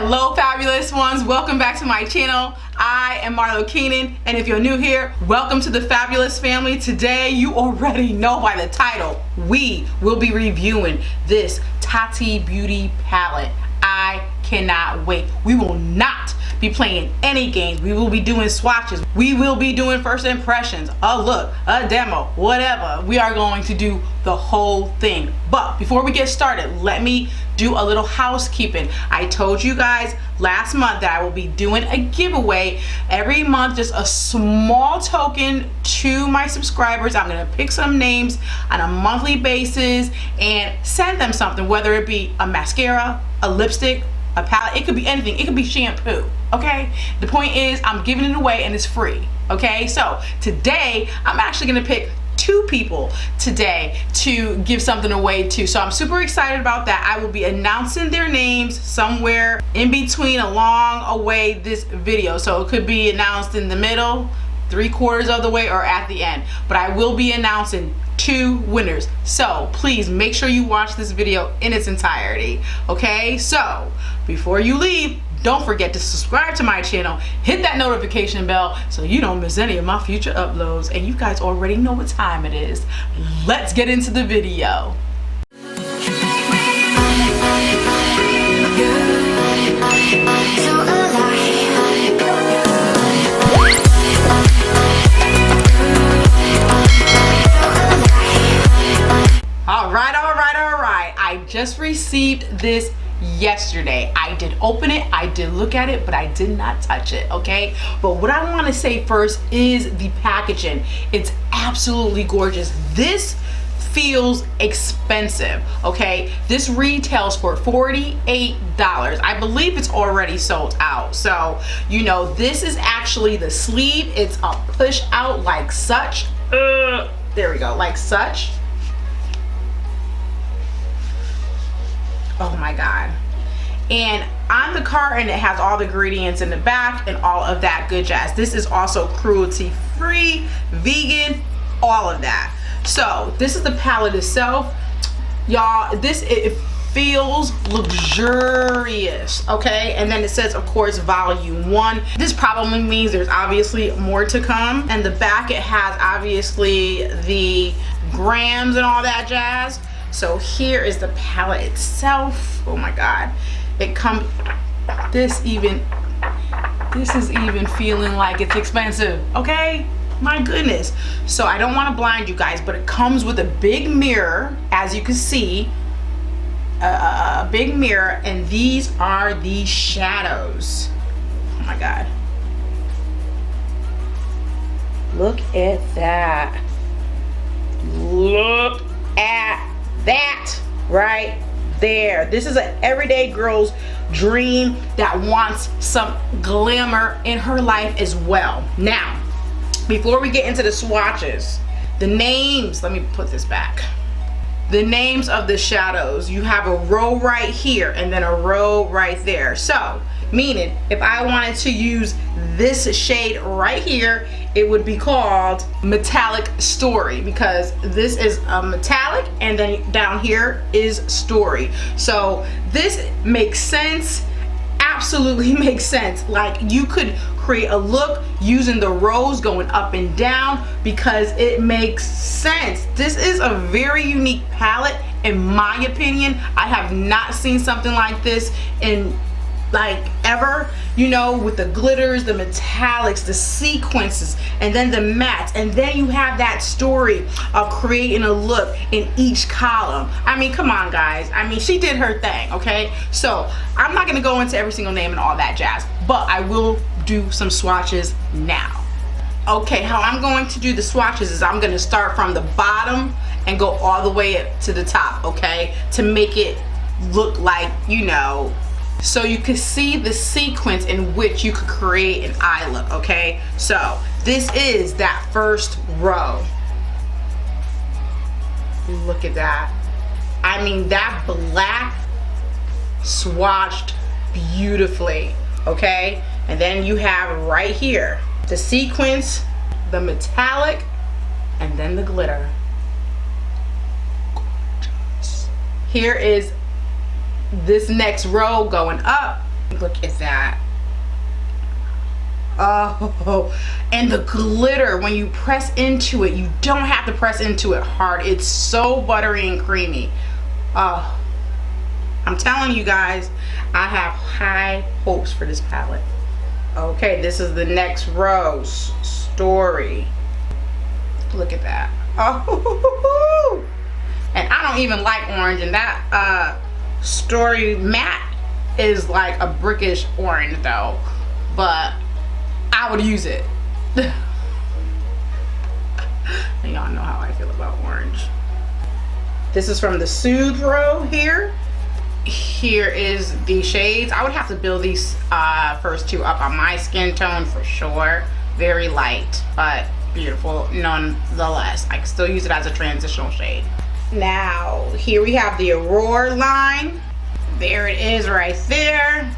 Hello fabulous ones, welcome back to my channel. I am Marlo Keenan, and if you're new here, welcome to the fabulous family. Today, you already know by the title, we will be reviewing this Tati Beauty Palette. I cannot wait. We will not be playing any games. We will be doing swatches. We will be doing first impressions, a look, a demo, whatever. We are going to do the whole thing. But before we get started, let me do a little housekeeping. I told you guys last month that I will be doing a giveaway every month, just a small token to my subscribers. I'm gonna pick some names on a monthly basis and send them something, whether it be a mascara, a lipstick, a palette. It could be anything. It could be shampoo. Okay, the point is I'm giving it away and it's free. Okay, so today I'm actually gonna pick 2 people today to give something away to. So I'm super excited about that. I will be announcing their names somewhere in between, along away this video. So it could be announced in the middle, 3/4 of the way, or at the end. But I will be announcing 2 winners. So please make sure you watch this video in its entirety. Okay, so before you leave, don't forget to subscribe to my channel, hit that notification bell so you don't miss any of my future uploads. And you guys already know what time it is. Let's get into the video. All right. I just received this yesterday. I did open it, I did look at it, but I did not touch it. Okay, but what I want to say first is the packaging. It's absolutely gorgeous. This feels expensive. Okay, this retails for $48. I believe it's already sold out. So you know, this is actually the sleeve. It's a push out like such. There we go, like such. Oh my god. And on the carton it has all the ingredients in the back and all of that good jazz. This is also cruelty free, vegan, all of that. So this is the palette itself, y'all. This, it feels luxurious. Okay, and then it says, of course, volume 1. This probably means there's obviously more to come. And the back, it has obviously the grams and all that jazz. So here is the palette itself. Oh my god, it comes, this is even feeling like it's expensive. Okay, my goodness. So I don't want to blind you guys, but it comes with a big mirror, as you can see, a big mirror, and these are the shadows. Oh my god, look at that. Look at that right there. This is an everyday girl's dream that wants some glamour in her life as well. Now, before we get into the swatches, the names, let me put this back. The names of the shadows, you have a row right here and then a row right there. So meaning if I wanted to use this shade right here, it would be called Metallic Story, because this is a metallic and then down here is Story. So this makes sense, absolutely makes sense. Like you could create a look using the rows going up and down because it makes sense. This is a very unique palette in my opinion. I have not seen something like this in like ever, you know, with the glitters, the metallics, the sequences, and then the mattes, and then you have that story of creating a look in each column. I mean, come on guys, I mean, she did her thing. Okay, so I'm not gonna go into every single name and all that jazz, but I will do some swatches now. Okay, how I'm going to do the swatches is I'm gonna start from the bottom and go all the way up to the top, okay, to make it look like, you know, so you can see the sequence in which you could create an eye look. Okay, so this is that first row. Look at that. I mean, that black swatched beautifully. Okay, and then you have right here the sequence, the metallic, and then the glitter. Gorgeous. Here is this next row going up, Look at that. Oh, and the glitter, when you press into it, you don't have to press into it hard. It's so buttery and creamy. Oh, I'm telling you guys, I have high hopes for this palette. Okay, this is the next rose story. Look at that. Oh, and I don't even like orange, and that story matte is like a brickish orange though, but I would use it. Y'all know how I feel about orange. This is from the Soothe row here. Here is the shades. I would have to build these first two up on my skin tone for sure. Very light, but beautiful nonetheless. I can still use it as a transitional shade. Now, here we have the Aurora line. There it is right there.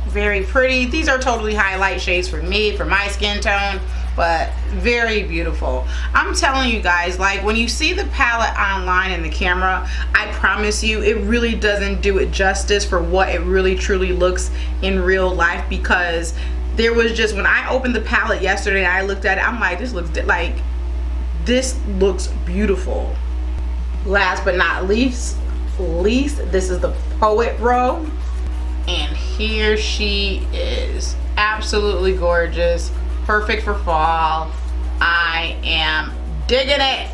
Very pretty. These are totally highlight shades for me, for my skin tone, but very beautiful. I'm telling you guys, like when you see the palette online in the camera, I promise you it really doesn't do it justice for what it really truly looks in real life, because there was just, when I opened the palette yesterday and I looked at it, I'm like, this looks beautiful. Last but not least, this is the Poet row. And here she is, absolutely gorgeous, perfect for fall. I am digging it.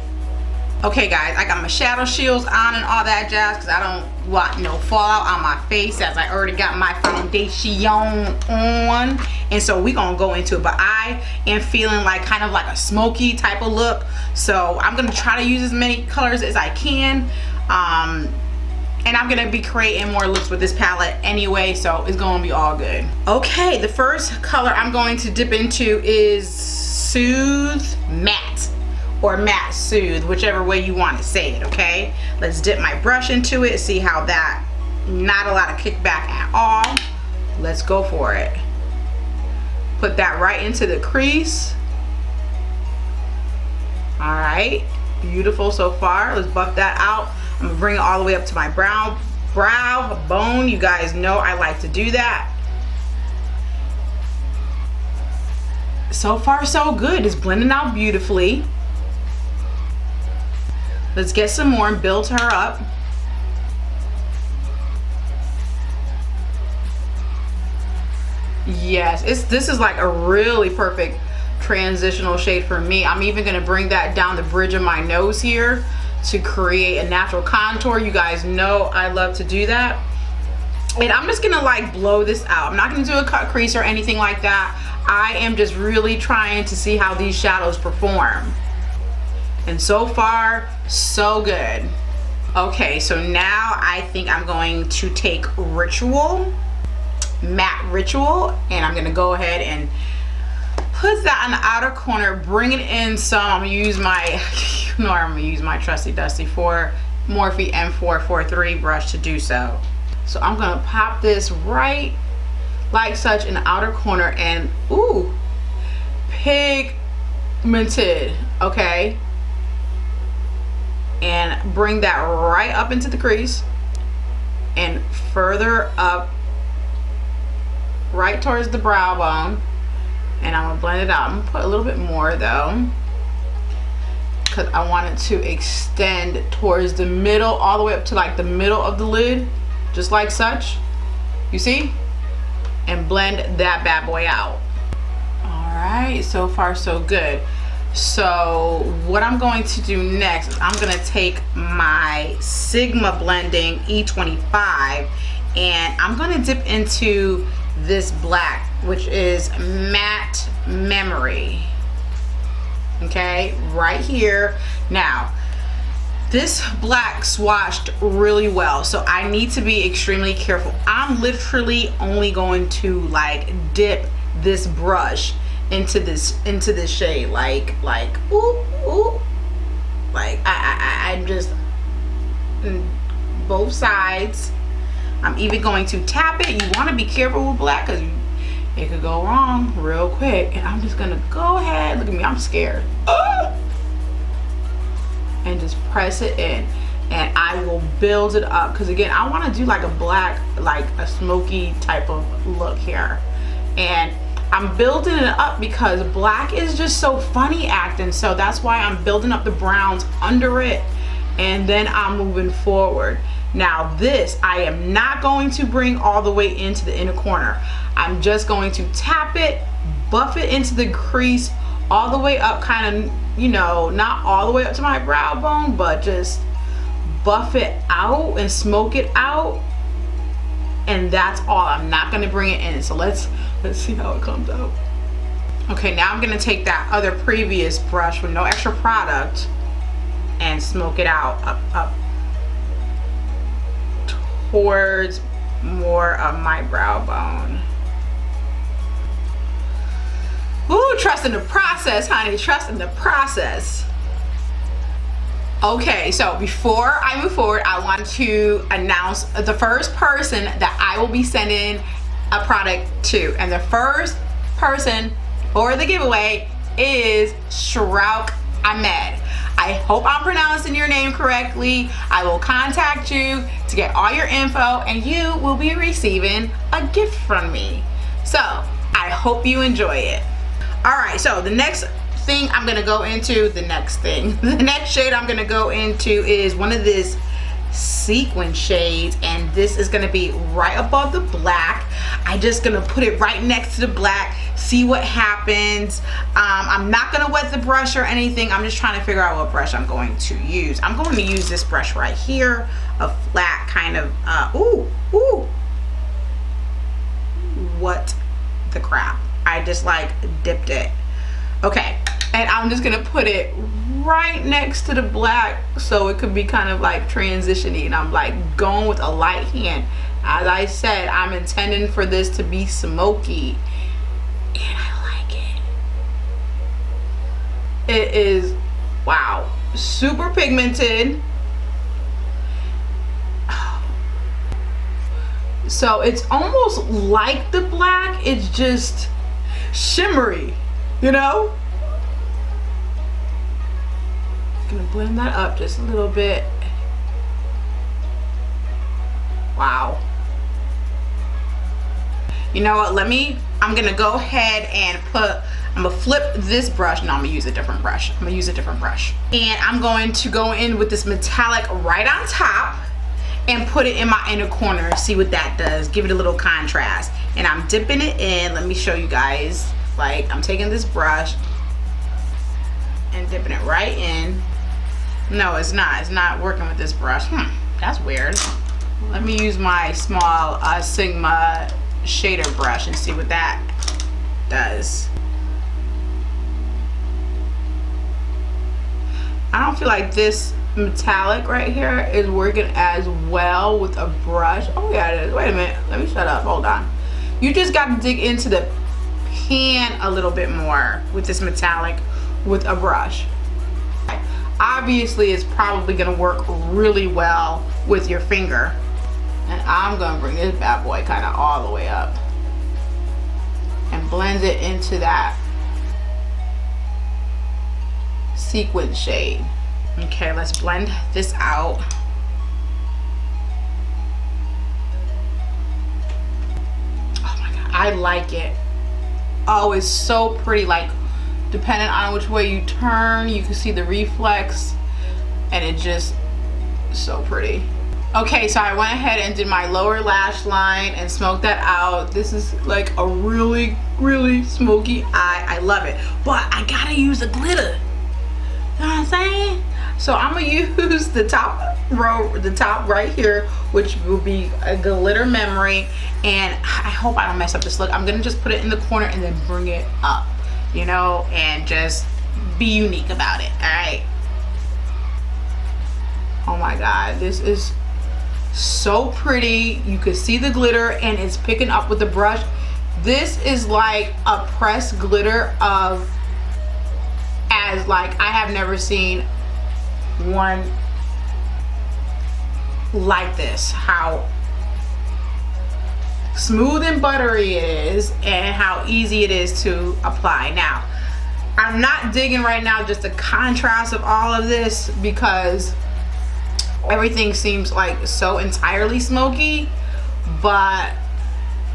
Okay guys, I got my shadow shields on and all that jazz because I don't want no fallout on my face, as I already got my foundation on. And so we gonna go into it, but I am feeling like kind of like a smoky type of look, so I'm gonna try to use as many colors as I can. And I'm gonna be creating more looks with this palette anyway, so it's gonna be all good. Okay, the first color I'm going to dip into is Soothe Matte, or Matte Soothe, whichever way you want to say it, okay? Let's dip my brush into it, see how that, not a lot of kickback at all. Let's go for it. Put that right into the crease. All right, beautiful so far. Let's buff that out. I'm gonna bring it all the way up to my brow bone. You guys know I like to do that. So far so good. It's blending out beautifully. Let's get some more and build her up. Yes, this is like a really perfect transitional shade for me. I'm even gonna bring that down the bridge of my nose here to create a natural contour. You guys know I love to do that. And I'm just gonna like blow this out. I'm not gonna do a cut crease or anything like that. I am just really trying to see how these shadows perform. And so far, so good. Okay, so now I think I'm going to take Matte Ritual, and I'm gonna go ahead and put that on the outer corner, bring it in some. I'm gonna use my, you know, I'm gonna use my trusty dusty Morphe M443 brush to do so. So I'm gonna pop this right like such in the outer corner, and ooh, pigmented, okay? And bring that right up into the crease and further up right towards the brow bone. And I'm gonna blend it out. I'm gonna put a little bit more though, because I want it to extend towards the middle, all the way up to like the middle of the lid, just like such. You see? And blend that bad boy out. All right, so far so good. So what I'm going to do next is I'm gonna take my Sigma Blending E25, and I'm gonna dip into this black, which is Matte Memory. Okay, right here. Now, this black swatched really well, so I need to be extremely careful. I'm literally only going to like dip this brush into this shade, like ooh, like I'm just both sides. I'm even going to tap it. You want to be careful with black because it could go wrong real quick. And I'm just gonna go ahead, look at me, I'm scared, and just press it in. and I will build it up, because again, I want to do like a black, like a smoky type of look here. And I'm building it up because black is just so funny acting, so that's why I'm building up the browns under it, and then I'm moving forward. Now this, I am not going to bring all the way into the inner corner. I'm just going to tap it, buff it into the crease all the way up, kind of, you know, not all the way up to my brow bone, but just buff it out and smoke it out. And that's all. I'm not going to bring it in. So let's see how it comes out. Okay, now I'm going to take that other previous brush with no extra product and smoke it out up towards more of my brow bone. Ooh, trust in the process, honey. Trust in the process. Okay, so before I move forward, I want to announce the first person that I will be sending a product to. And the first person for the giveaway is Shrouk Ahmed. I hope I'm pronouncing your name correctly. I will contact you to get all your info, and you will be receiving a gift from me. So I hope you enjoy it. All right, so the next thing I'm gonna go into, the next shade I'm gonna go into is one of this sequin shades, and this is gonna be right above the black. I'm just gonna put it right next to the black, see what happens. I'm not gonna wet the brush or anything. I'm just trying to figure out what brush I'm going to use. I'm going to use this brush right here, a flat kind of ooh, what the crap, I just like dipped it. Okay, and I'm just gonna put it right next to the black so it could be kind of like transitioning, and I'm like going with a light hand. As I said, I'm intending for this to be smoky, and I like it. It is, wow, super pigmented. So it's almost like the black, it's just shimmery, you know? Gonna blend that up just a little bit. Wow. You know what, I'm gonna go ahead and I'm gonna flip this brush. No, I'm gonna use a different brush. And I'm going to go in with this metallic right on top and put it in my inner corner. See what that does. Give it a little contrast. And I'm dipping it in. Let me show you guys. Like, I'm taking this brush and dipping it right in. No, it's not working with this brush. That's weird. Let me use my small Sigma shader brush and see what that does. I don't feel like this metallic right here is working as well with a brush. Oh yeah, it is. Wait a minute, let me shut up, hold on. You just got to dig into the pan a little bit more with this metallic with a brush. Obviously it's probably gonna work really well with your finger, and I'm gonna bring this bad boy kind of all the way up and blend it into that sequin shade. Okay, let's blend this out. Oh my god, I like it. Oh, it's so pretty. Like, depending on which way you turn, you can see the reflex, and it just so pretty. Okay, so I went ahead and did my lower lash line and smoked that out. This is like a really, really smoky eye. I love it, but I gotta use the glitter. You know what I'm saying? So I'm gonna use the top row, the top right here, which will be a glitter memory. And I hope I don't mess up this look. I'm gonna just put it in the corner and then bring it up, you know, and just be unique about it. All right. Oh my god, this is so pretty. You can see the glitter and it's picking up with the brush. This is like a pressed glitter of, as like, I have never seen one like this. How smooth and buttery it is, and how easy it is to apply. Now, I'm not digging right now just the contrast of all of this, because Everything seems like so entirely smoky, but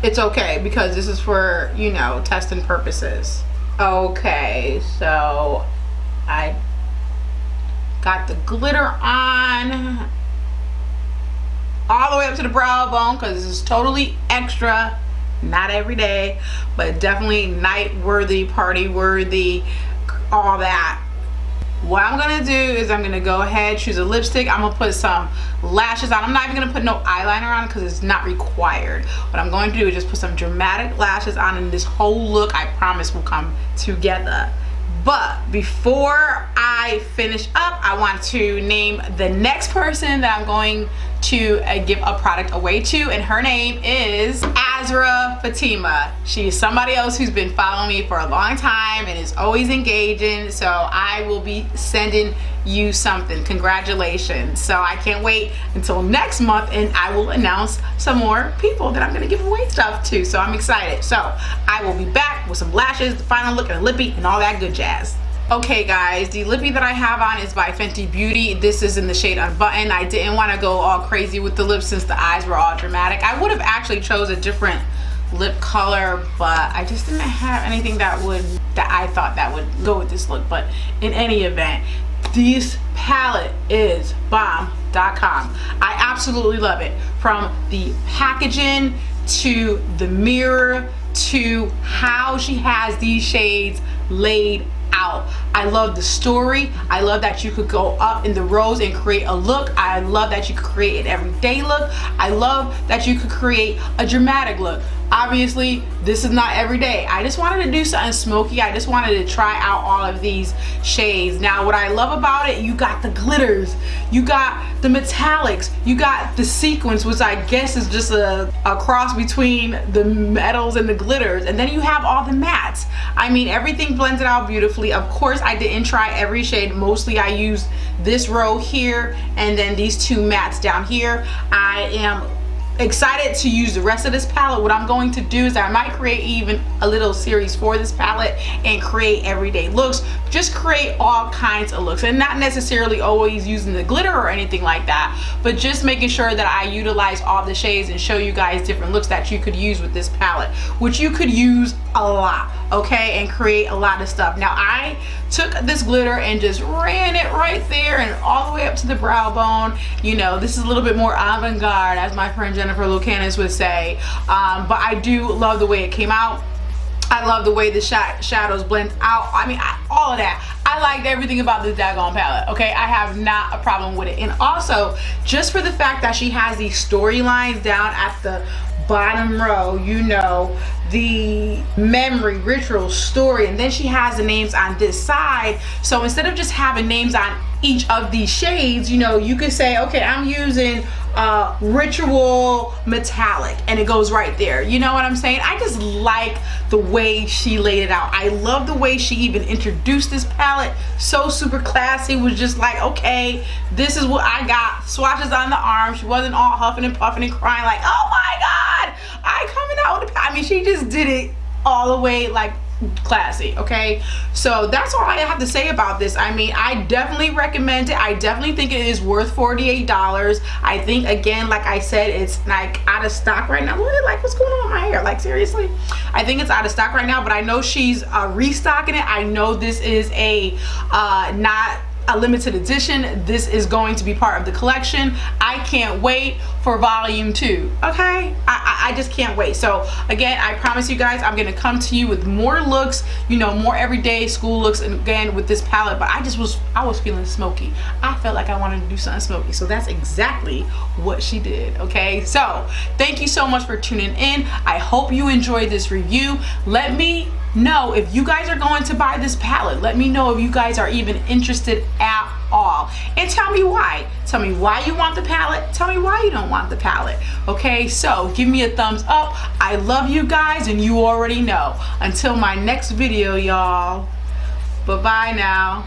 it's okay because this is for, you know, testing purposes. Okay, so I got the glitter on all the way up to the brow bone because this is totally extra. Not every day, but definitely night worthy, party worthy, all that. What I'm gonna do is I'm gonna go ahead, choose a lipstick. I'm gonna put some lashes on. I'm not even gonna put no eyeliner on because it's not required. What I'm going to do is just put some dramatic lashes on, and this whole look, I promise, will come together. But before I finish up, I want to name the next person that I'm going to give a product away to, and her name is Azra Fatima. She's somebody else who's been following me for a long time and is always engaging, so I will be sending you something. Congratulations. So I can't wait until next month, and I will announce some more people that I'm going to give away stuff to, so I'm excited. So I will be back with some lashes, the final look, and a lippy, and all that good jazz. Okay guys, the lippy that I have on is by Fenty Beauty. This is in the shade Unbuttoned. I didn't want to go all crazy with the lips since the eyes were all dramatic. I would have actually chose a different lip color, but I just didn't have anything that I thought that would go with this look. But in any event, this palette is bomb.com. I absolutely love it. From the packaging to the mirror to how she has these shades laid out. I love the story. I love that you could go up in the rows and create a look. I love that you could create an everyday look. I love that you could create a dramatic look. Obviously, this is not every day. I just wanted to do something smoky. I just wanted to try out all of these shades. Now, what I love about it, you got the glitters, you got the metallics, you got the sequins, which I guess is just a cross between the metals and the glitters, and then you have all the mattes. I mean, everything blended out beautifully. Of course, I didn't try every shade. Mostly I used this row here and then these two mattes down here. I am excited to use the rest of this palette. What I'm going to do is I might create even a little series for this palette and create everyday looks. Just create all kinds of looks, and not necessarily always using the glitter or anything like that, but just making sure that I utilize all the shades and show you guys different looks that you could use with this palette, which you could use a lot, okay, and create a lot of stuff. Now, I took this glitter and just ran it right there and all the way up to the brow bone. You know, this is a little bit more avant-garde, as my friend Marlo Keenan would say, but I do love the way it came out. I love the way the shadows blend out. I mean, all of that. I liked everything about this daggone palette, okay? I have not a problem with it. And also, just for the fact that she has these storylines down at the bottom row, you know, the memory, ritual, story, and then she has the names on this side. So instead of just having names on each of these shades, you know, you could say, okay, I'm using ritual metallic, and it goes right there. You know what I'm saying? I just like the way she laid it out. I love the way she even introduced this palette. So super classy. Was just like, okay, this is what I got. Swatches on the arm. She wasn't all huffing and puffing and crying like, oh my god, I coming out with a palette. I mean, she just did it all the way, like, classy. Okay, so that's all I have to say about this. I mean, I definitely recommend it. I definitely think it is worth $48. I think, again, like I said, it's like out of stock right now. Look, like, what's going on with my hair? Like, seriously, I think it's out of stock right now, but I know she's restocking it. I know this is a not a limited edition. This is going to be part of the collection. I can't wait for volume 2. Okay, I just can't wait. So again, I promise you guys, I'm gonna come to you with more looks, you know, more everyday school looks, and again with this palette. But I was feeling smoky. I felt like I wanted to do something smoky, so that's exactly what she did. Okay, so thank you so much for tuning in. I hope you enjoyed this review. Let me know if you guys are going to buy this palette. Let me know if you guys are even interested at all, and tell me why. Tell me why you want the palette. Tell me why you don't want the palette. Okay, so give me a thumbs up. I love you guys, and you already know. Until my next video, y'all, bye bye now.